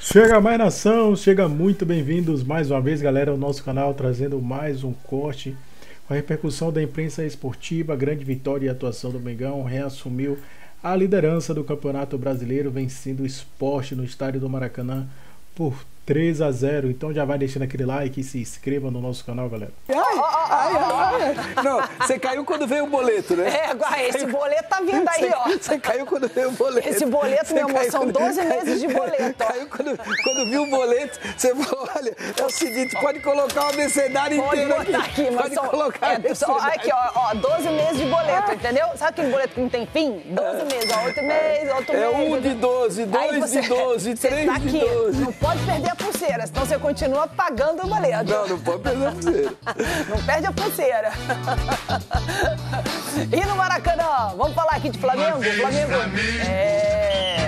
Chega mais nação, chega muito bem-vindos mais uma vez, galera, ao nosso canal, trazendo mais um corte com a repercussão da imprensa esportiva. Grande vitória e atuação do Mengão, reassumiu a liderança do Campeonato Brasileiro, vencendo o Sport no estádio do Maracanã por 3-0. Então já vai deixando aquele like e se inscreva no nosso canal, galera. Não, você caiu quando veio o boleto, né? Esse boleto tá vindo aí, ó. Você caiu quando veio o boleto. Esse boleto, meu amor, são 12 meses de boleto. Caiu quando viu o boleto, você falou, olha, é o seguinte, pode colocar o abecedário inteiro aqui. Mas pode colocar aqui, ó, 12 meses de boleto, entendeu? Sabe aquele boleto que não tem fim? 12 meses, ó, 8 meses, outro mês. É 1 de 12, 2 de 12, 3 de 12. Não pode perder a pulseira, senão você continua pagando o boleto. Não pode perder a pulseira. Não perde a pulseira. E no Maracanã, vamos falar aqui de Flamengo? Flamengo.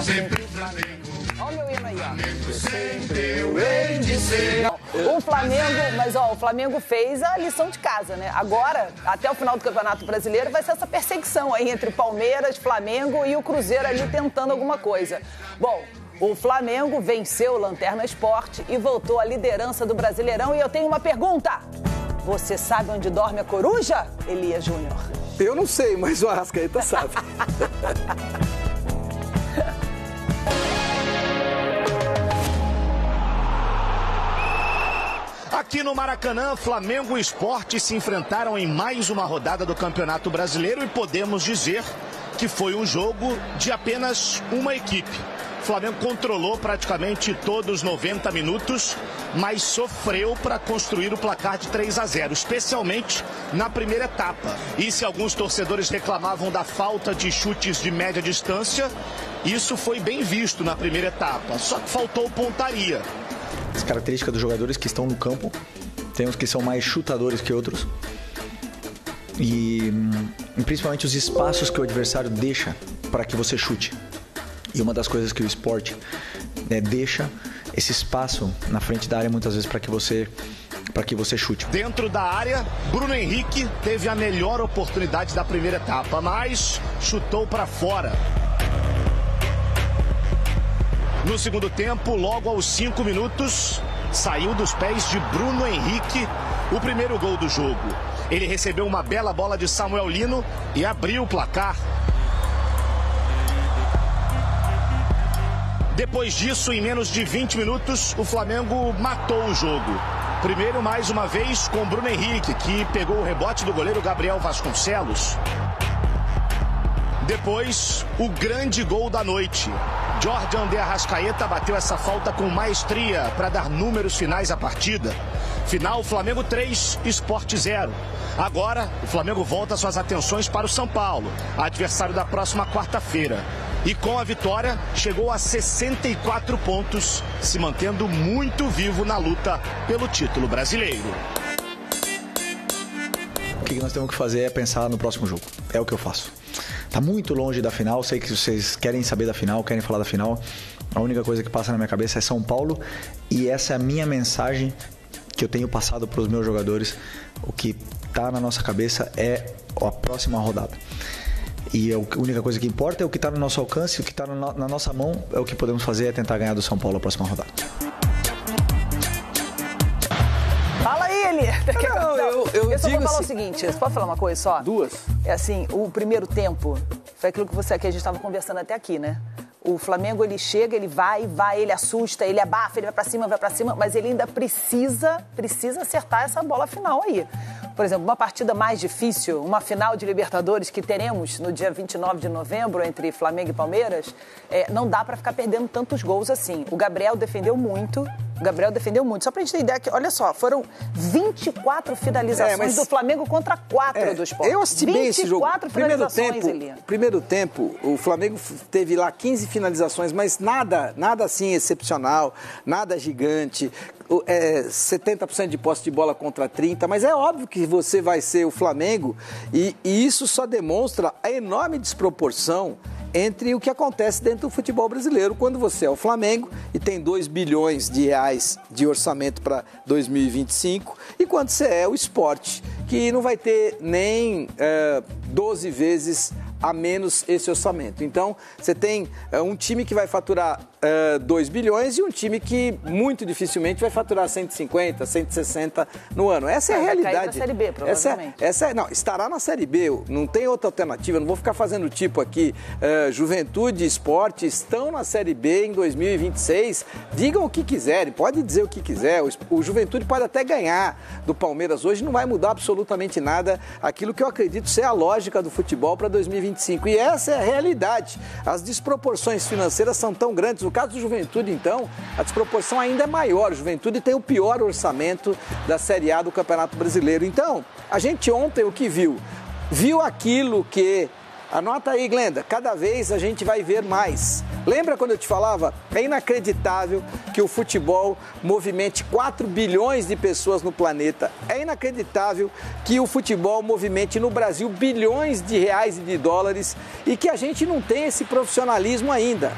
Sempre Flamengo. Olha o meu hino aí, ó. Sempre eu hei de ser. O Flamengo, mas ó, o Flamengo fez a lição de casa, né? Agora, até o final do Campeonato Brasileiro, vai ser essa perseguição aí entre Palmeiras, Flamengo e o Cruzeiro ali tentando alguma coisa. Bom, o Flamengo venceu o Lanterna Sport e voltou à liderança do Brasileirão. E eu tenho uma pergunta. Você sabe onde dorme a coruja, Elias Júnior? Eu não sei, mas o Arrascaeta sabe. Aqui no Maracanã, Flamengo e Sport se enfrentaram em mais uma rodada do Campeonato Brasileiro e podemos dizer que foi um jogo de apenas uma equipe. O Flamengo controlou praticamente todos os 90 minutos, mas sofreu para construir o placar de 3-0, especialmente na primeira etapa. E se alguns torcedores reclamavam da falta de chutes de média distância, isso foi bem visto na primeira etapa, só que faltou pontaria. As características dos jogadores que estão no campo, tem uns que são mais chutadores que outros. E principalmente os espaços que o adversário deixa para que você chute. E uma das coisas que o Sport deixa esse espaço na frente da área muitas vezes para que você chute. Dentro da área, Bruno Henrique teve a melhor oportunidade da primeira etapa, mas chutou para fora. No segundo tempo, logo aos 5 minutos, saiu dos pés de Bruno Henrique o primeiro gol do jogo. Ele recebeu uma bela bola de Samuel Lino e abriu o placar. Depois disso, em menos de 20 minutos, o Flamengo matou o jogo. Primeiro, mais uma vez, com Bruno Henrique, que pegou o rebote do goleiro Gabriel Vasconcelos. Depois, o grande gol da noite. Jordan de Arrascaeta bateu essa falta com maestria para dar números finais à partida. Final, Flamengo 3, Sport 0. Agora, o Flamengo volta suas atenções para o São Paulo, adversário da próxima quarta-feira. E com a vitória, chegou a 64 pontos, se mantendo muito vivo na luta pelo título brasileiro. O que nós temos que fazer é pensar no próximo jogo. É o que eu faço. Tá muito longe da final, sei que vocês querem saber da final, querem falar da final. A única coisa que passa na minha cabeça é São Paulo e essa é a minha mensagem que eu tenho passado para os meus jogadores. O que tá na nossa cabeça é a próxima rodada. E a única coisa que importa é o que está no nosso alcance, o que está na nossa mão é o que podemos fazer, é tentar ganhar do São Paulo a próxima rodada. Fala aí, Eli. Eu só vou falar assim, o seguinte, você pode falar uma coisa só? Duas. É assim, o primeiro tempo, foi aquilo que a gente estava conversando até aqui, né? O Flamengo, ele chega, ele vai, ele assusta, ele abafa, ele vai pra cima, mas ele ainda precisa acertar essa bola final aí. Por exemplo, uma partida mais difícil, uma final de Libertadores que teremos no dia 29 de novembro entre Flamengo e Palmeiras, não dá pra ficar perdendo tantos gols assim. O Gabriel defendeu muito. Só pra gente ter ideia, que, olha só, foram 24 finalizações do Flamengo contra 4 do Sport. Eu assisti bem esse jogo. 24 finalizações, Eli. Primeiro tempo, o Flamengo teve lá 15 finalizações, mas nada assim excepcional, nada gigante. 70% de posse de bola contra 30%, mas é óbvio que você vai ser o Flamengo e isso só demonstra a enorme desproporção entre o que acontece dentro do futebol brasileiro quando você é o Flamengo e tem 2 bilhões de reais de orçamento para 2025 e quando você é o Sport, que não vai ter nem 12 vezes a menos esse orçamento. Então, você tem um time que vai faturar 2 bilhões e um time que muito dificilmente vai faturar 150, 160 no ano. Essa é a realidade. Vai cair na Série B, provavelmente. Não, estará na Série B, não tem outra alternativa. Eu não vou ficar fazendo tipo aqui, Juventude e Sport estão na Série B em 2026. Digam o que quiserem, pode dizer o que quiser. O Juventude pode até ganhar do Palmeiras hoje, não vai mudar absolutamente nada aquilo que eu acredito ser a lógica do futebol para 2025. E essa é a realidade. As desproporções financeiras são tão grandes. No caso do Juventude, então, a desproporção ainda é maior. O Juventude tem o pior orçamento da Série A do Campeonato Brasileiro. Então, a gente ontem o que viu aquilo que... Anota aí, Glenda, cada vez a gente vai ver mais. Lembra quando eu te falava? É inacreditável que o futebol movimente 4 bilhões de pessoas no planeta. É inacreditável que o futebol movimente no Brasil bilhões de reais e de dólares e que a gente não tem esse profissionalismo ainda.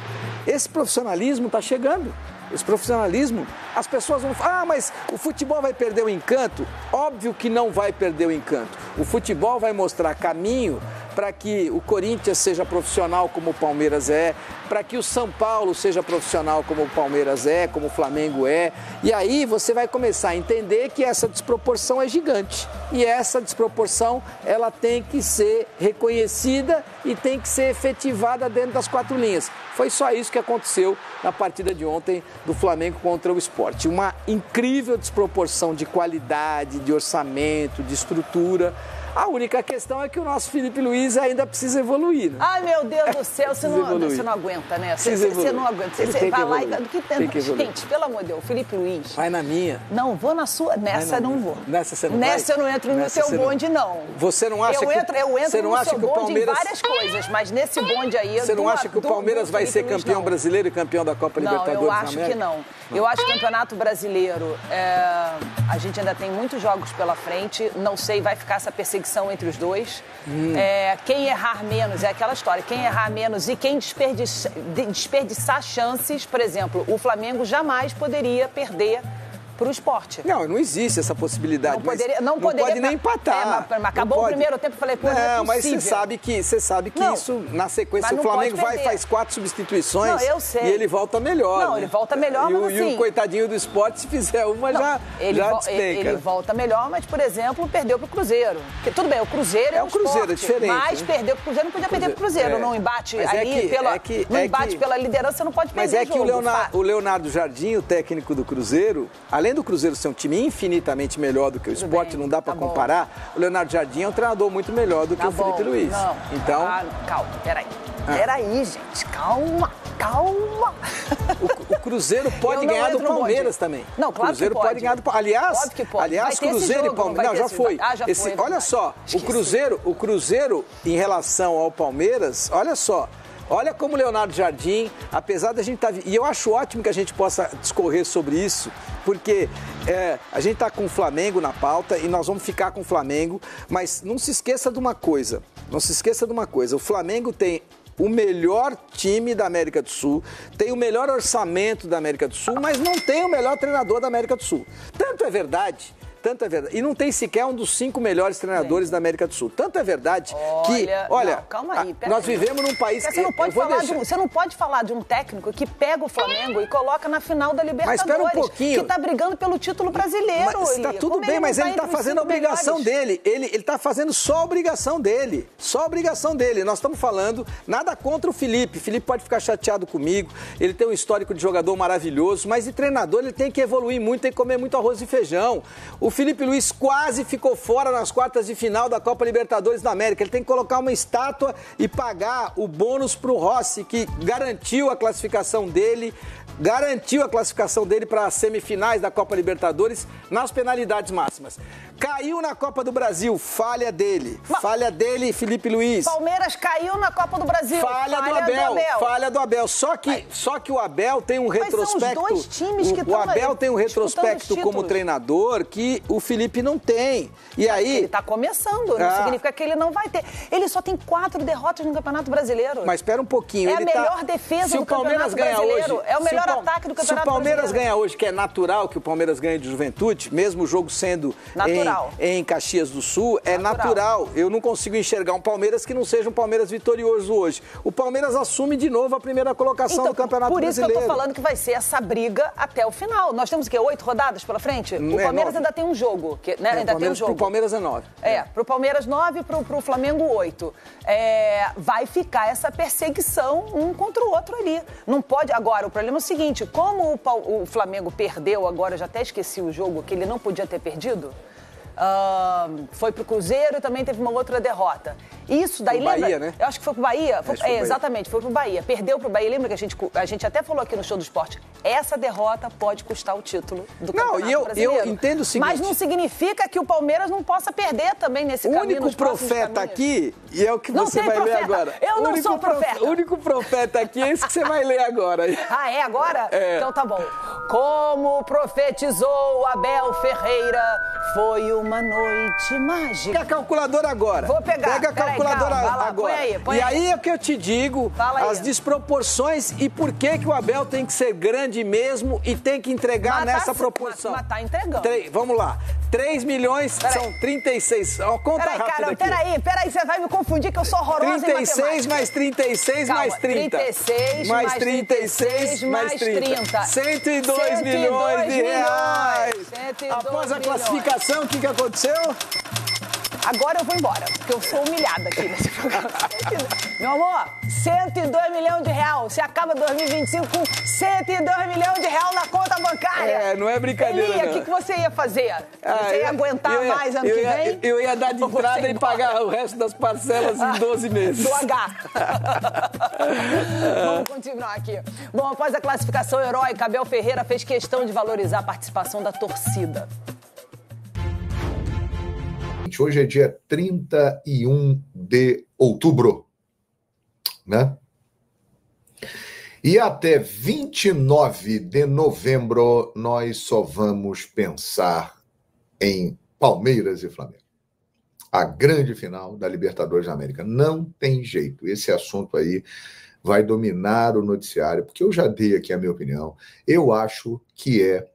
Esse profissionalismo está chegando. Esse profissionalismo, as pessoas vão falar, mas o futebol vai perder o encanto? Óbvio que não vai perder o encanto. O futebol vai mostrar caminho para que o Corinthians seja profissional como o Palmeiras é, para que o São Paulo seja profissional como o Palmeiras é, como o Flamengo é. E aí você vai começar a entender que essa desproporção é gigante. E essa desproporção, ela tem que ser reconhecida e tem que ser efetivada dentro das 4 linhas. Foi só isso que aconteceu na partida de ontem do Flamengo contra o Sport. Uma incrível desproporção de qualidade, de orçamento, de estrutura. A única questão é que o nosso Felipe Luiz ainda precisa evoluir, né? Ai, meu Deus do céu, você não aguenta, né? Você não aguenta. Você vai lá e... Gente, pelo amor de Deus, Felipe Luiz... Vai na minha. Não, vou na sua. Nessa não vou. Nessa você não vai? Nessa eu não entro no seu bonde, não. Você não acha eu que... Eu entro no seu bonde em várias coisas, mas nesse bonde aí... Você não acha que o Palmeiras vai ser campeão brasileiro e campeão da Copa Libertadores? Não, eu acho que não. Eu acho que o Campeonato Brasileiro, a gente ainda tem muitos jogos pela frente. Não sei, vai ficar essa perseguição entre os dois. Quem errar menos, é aquela história, quem errar menos e quem desperdiçar chances, por exemplo, o Flamengo jamais poderia perder para o Sport. Não existe essa possibilidade. Não poderia pode nem empatar. Mas acabou o primeiro tempo, eu falei, pô, não é mas você sabe que isso, na sequência, o Flamengo faz 4 substituições. Não, eu sei. E ele volta melhor. Não, ele volta melhor, mas assim... E o coitadinho do Sport, se fizer uma, já despenca. Ele volta melhor, mas, por exemplo, perdeu para o Cruzeiro. Porque, tudo bem, o Cruzeiro é o Cruzeiro, Sport, é diferente. Mas perdeu para o Cruzeiro, não podia perder para o Cruzeiro. Não embate ali, pela liderança, não pode perder. Mas é que o Leonardo Jardim, o técnico do Cruzeiro, além do Cruzeiro ser um time infinitamente melhor do que o Sport, não dá para comparar. O Leonardo Jardim é um treinador muito melhor do que o Felipe Luiz. Não. Então... calma, peraí. Peraí, gente, calma. O Cruzeiro pode ganhar do Palmeiras também. Não, claro que pode. Cruzeiro pode ganhar do Palmeiras. Óbvio que pode. Aliás, Cruzeiro e Palmeiras... Não, já foi. Já foi. Olha só, o Cruzeiro em relação ao Palmeiras, olha só. Olha como o Leonardo Jardim, apesar da gente estar... E eu acho ótimo que a gente possa discorrer sobre isso, porque a gente está com o Flamengo na pauta e nós vamos ficar com o Flamengo, mas não se esqueça de uma coisa. O Flamengo tem o melhor time da América do Sul, tem o melhor orçamento da América do Sul, mas não tem o melhor treinador da América do Sul. Tanto é verdade. E não tem sequer um dos 5 melhores treinadores da América do Sul. Tanto é verdade que... Olha, calma aí, nós vivemos num país... Você não pode falar de um técnico que pega o Flamengo e coloca na final da Libertadores. Mas espera um pouquinho. Que está brigando pelo título brasileiro. Está tudo bem, mas ele está fazendo a obrigação dele. Ele está fazendo só a obrigação dele. Nós estamos falando nada contra o Felipe. Felipe pode ficar chateado comigo. Ele tem um histórico de jogador maravilhoso, mas de treinador ele tem que evoluir muito, tem que comer muito arroz e feijão. O Felipe Luiz quase ficou fora nas quartas de final da Copa Libertadores da América. Ele tem que colocar uma estátua e pagar o bônus para o Rossi, que garantiu a classificação dele para as semifinais da Copa Libertadores nas penalidades máximas. Caiu na Copa do Brasil, falha dele, Felipe Luiz. Palmeiras caiu na Copa do Brasil, falha do Abel. Só que o Abel tem um retrospecto. São os dois times que o Abel tem um retrospecto como treinador que o Felipe não tem. E aí ele está começando, não significa que ele não vai ter. Ele só tem 4 derrotas no Campeonato Brasileiro. Mas espera um pouquinho. É a melhor defesa do Campeonato Brasileiro. É o melhor melhor ataque do Campeonato Se o Palmeiras Brasileiro. ganhar hoje, que é natural que o Palmeiras ganhe de Juventude, mesmo o jogo sendo em Caxias do Sul, é natural. Eu não consigo enxergar um Palmeiras que não seja um Palmeiras vitorioso hoje. O Palmeiras assume de novo a primeira colocação do Campeonato Brasileiro. Por isso que eu tô falando que vai ser essa briga até o final. Nós temos o quê? 8 rodadas pela frente? O Palmeiras ainda tem um jogo, né? Ainda tem um jogo. Pro Palmeiras é 9. Pro Palmeiras 9, pro Flamengo 8. Vai ficar essa perseguição um contra o outro ali. Não pode. Agora, o problema é o seguinte: como o Flamengo perdeu, agora eu já até esqueci o jogo, que ele não podia ter perdido. Foi pro Cruzeiro e também teve uma outra derrota. Isso daí, lembra? Bahia, né? Eu acho que foi pro Bahia. Exatamente, foi pro Bahia. Perdeu pro Bahia. Lembra que a gente até falou aqui no Show do Esporte? Essa derrota pode custar o título do Campeonato Brasileiro. Eu entendo o seguinte. Mas não significa que o Palmeiras não possa perder também nesse caminho. O único profeta aqui, e é o que você vai ler agora. Eu não sou profeta. O único profeta aqui é esse que você vai ler agora. Ah, é agora? Então tá bom. Como profetizou Abel Ferreira, foi uma noite mágica. Pega a calculadora agora. Vou pegar. Pega a calculadora agora. Põe e aí é que eu te digo as desproporções e por que o Abel tem que ser grande mesmo e tem que entregar nessa proporção. Mas tá entregando. Vamos lá. 3 milhões são 36. Conta rápida aqui. Peraí, você vai me confundir que eu sou horrorosa 36 mais 36 mais 30. 36 mais 36 mais 30. 102 milhões de reais. 102 Após a classificação, o que aconteceu? Agora eu vou embora, porque eu sou humilhada aqui nesse programa. Meu amor, 102 milhões de reais. Você acaba 2025 com 102 milhões de reais na conta bancária. Não é brincadeira, Elia, não. o que você ia fazer? Você ia aguentar mais ano que vem? Eu ia dar de entrada e pagar o resto das parcelas em 12 meses. Do H. Vamos continuar aqui. Bom, após a classificação heróica, Abel Ferreira fez questão de valorizar a participação da torcida. Hoje é dia 31 de outubro, né? E até 29 de novembro nós só vamos pensar em Palmeiras e Flamengo. A grande final da Libertadores da América. Não tem jeito. Esse assunto aí vai dominar o noticiário, porque eu já dei aqui a minha opinião. Eu acho que é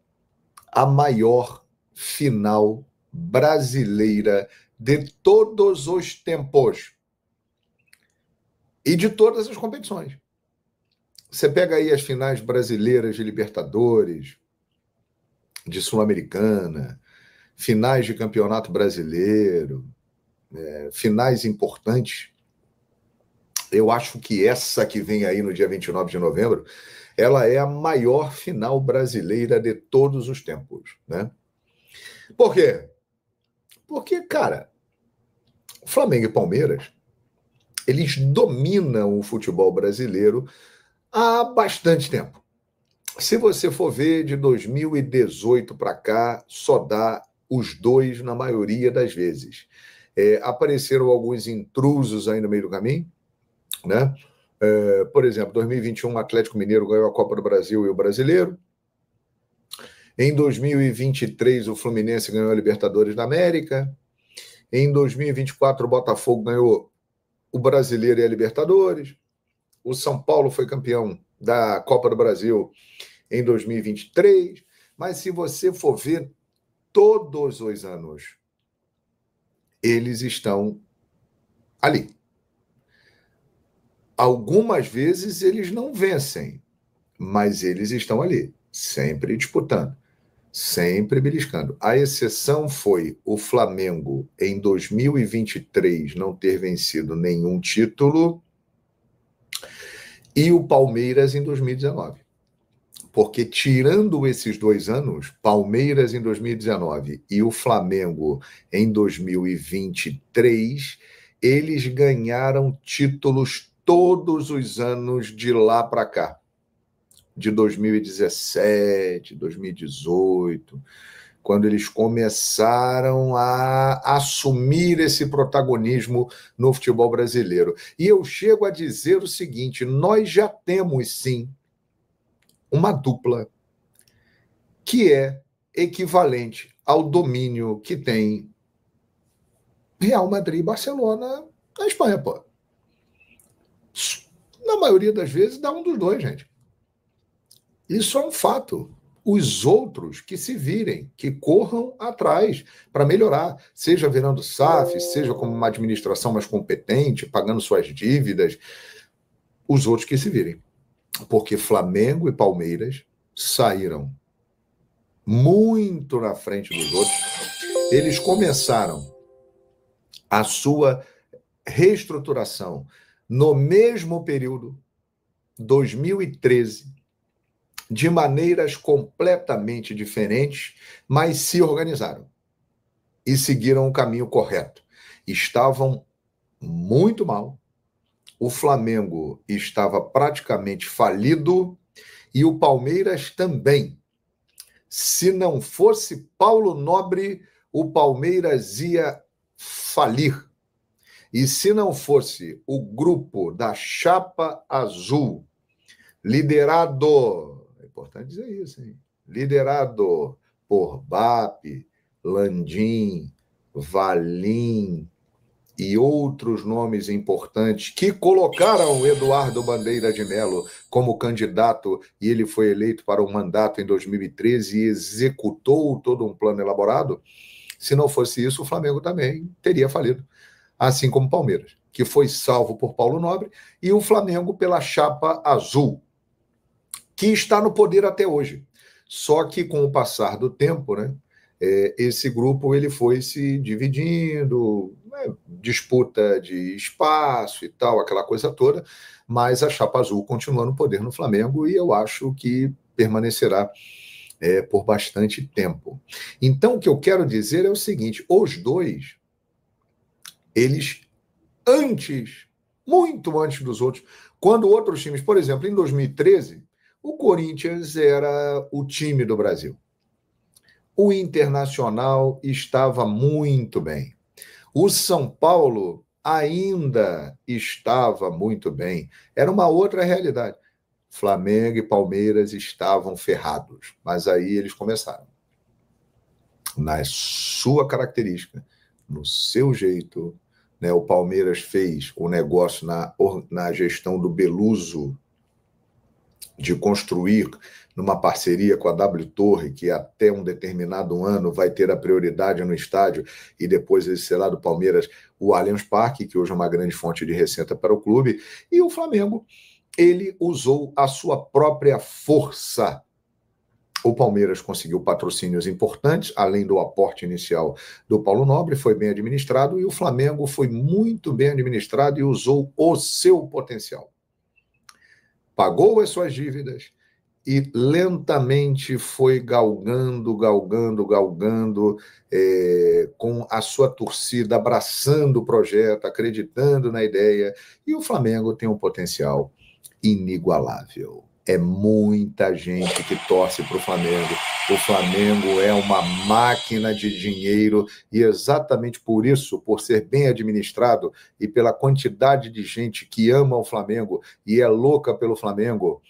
a maior final brasileira de todos os tempos e de todas as competições. Você pega aí as finais brasileiras de Libertadores, de Sul-Americana, finais de Campeonato Brasileiro, finais importantes. Eu acho que essa que vem aí no dia 29 de novembro, ela é a maior final brasileira de todos os tempos, né? Por quê? Porque, cara, Flamengo e Palmeiras, eles dominam o futebol brasileiro há bastante tempo. Se você for ver, de 2018 para cá, só dá os dois na maioria das vezes. Apareceram alguns intrusos aí no meio do caminho, né? Por exemplo, 2021, o Atlético Mineiro ganhou a Copa do Brasil e o Brasileiro. Em 2023, o Fluminense ganhou a Libertadores da América. Em 2024, o Botafogo ganhou o Brasileiro e a Libertadores. O São Paulo foi campeão da Copa do Brasil em 2023. Mas se você for ver, todos os anos, eles estão ali. Algumas vezes eles não vencem, mas eles estão ali, sempre disputando, sempre beliscando. A exceção foi o Flamengo, em 2023, não ter vencido nenhum título, e o Palmeiras em 2019. Porque, tirando esses 2 anos, Palmeiras em 2019 e o Flamengo em 2023, eles ganharam títulos todos os anos de lá para cá. De 2017, 2018, quando eles começaram a assumir esse protagonismo no futebol brasileiro. E eu chego a dizer o seguinte: nós já temos, sim, uma dupla que é equivalente ao domínio que tem Real Madrid e Barcelona na Espanha, pô. Na maioria das vezes dá um dos dois, gente. Isso é um fato. Os outros que se virem, que corram atrás para melhorar, seja virando SAF, seja como uma administração mais competente, pagando suas dívidas, os outros que se virem. Porque Flamengo e Palmeiras saíram muito na frente dos outros. Eles começaram a sua reestruturação no mesmo período, 2013, de maneiras completamente diferentes, mas se organizaram e seguiram o caminho correto. Estavam muito mal, o Flamengo estava praticamente falido e o Palmeiras também. Se não fosse Paulo Nobre, o Palmeiras ia falir. E se não fosse o grupo da Chapa Azul, liderado, é importante dizer isso, hein? Liderado por BAP, Landim, Valim e outros nomes importantes que colocaram Eduardo Bandeira de Mello como candidato, e ele foi eleito para o mandato em 2013 e executou todo um plano elaborado. Se não fosse isso, o Flamengo também teria falido, assim como o Palmeiras, que foi salvo por Paulo Nobre, e o Flamengo pela Chapa Azul, que está no poder até hoje. Só que com o passar do tempo, né, esse grupo ele foi se dividindo, né, disputa de espaço e tal, aquela coisa toda, mas a Chapa Azul continua no poder no Flamengo e eu acho que permanecerá por bastante tempo. Então, o que eu quero dizer é o seguinte, os dois, eles antes, muito antes dos outros, quando outros times, por exemplo, em 2013, o Corinthians era o time do Brasil. O Internacional estava muito bem. O São Paulo ainda estava muito bem. Era uma outra realidade. Flamengo e Palmeiras estavam ferrados, mas aí eles começaram. Na sua característica, no seu jeito, né? O Palmeiras fez o negócio na gestão do Beluso, de construir numa parceria com a W Torre, que até um determinado ano vai ter a prioridade no estádio, e depois ele será do Palmeiras o Allianz Parque, que hoje é uma grande fonte de receita para o clube, e o Flamengo, ele usou a sua própria força. O Palmeiras conseguiu patrocínios importantes, além do aporte inicial do Paulo Nobre, foi bem administrado, e o Flamengo foi muito bem administrado e usou o seu potencial. Pagou as suas dívidas e lentamente foi galgando, com a sua torcida abraçando o projeto, acreditando na ideia, e o Flamengo tem um potencial inigualável. É muita gente que torce para o Flamengo. O Flamengo é uma máquina de dinheiro e exatamente por isso, por ser bem administrado e pela quantidade de gente que ama o Flamengo e é louca pelo Flamengo,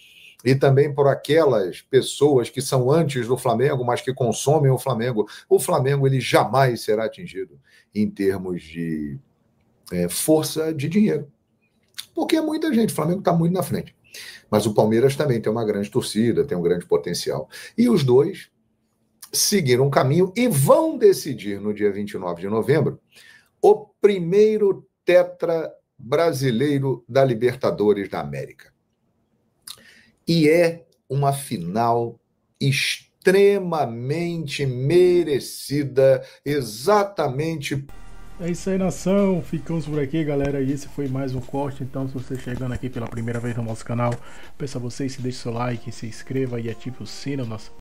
e também por aquelas pessoas que são antes do Flamengo, mas que consomem o Flamengo ele jamais será atingido em termos de força de dinheiro. Porque é muita gente, o Flamengo está muito na frente. Mas o Palmeiras também tem uma grande torcida, tem um grande potencial. E os dois seguiram um caminho e vão decidir no dia 29 de novembro o primeiro tetra brasileiro da Libertadores da América. E é uma final extremamente merecida, exatamente. É isso aí, nação. Ficamos por aqui, galera. E esse foi mais um corte. Então, se você chegando aqui pela primeira vez no nosso canal, peço a vocês que deixe seu like, se inscreva e ative o sino.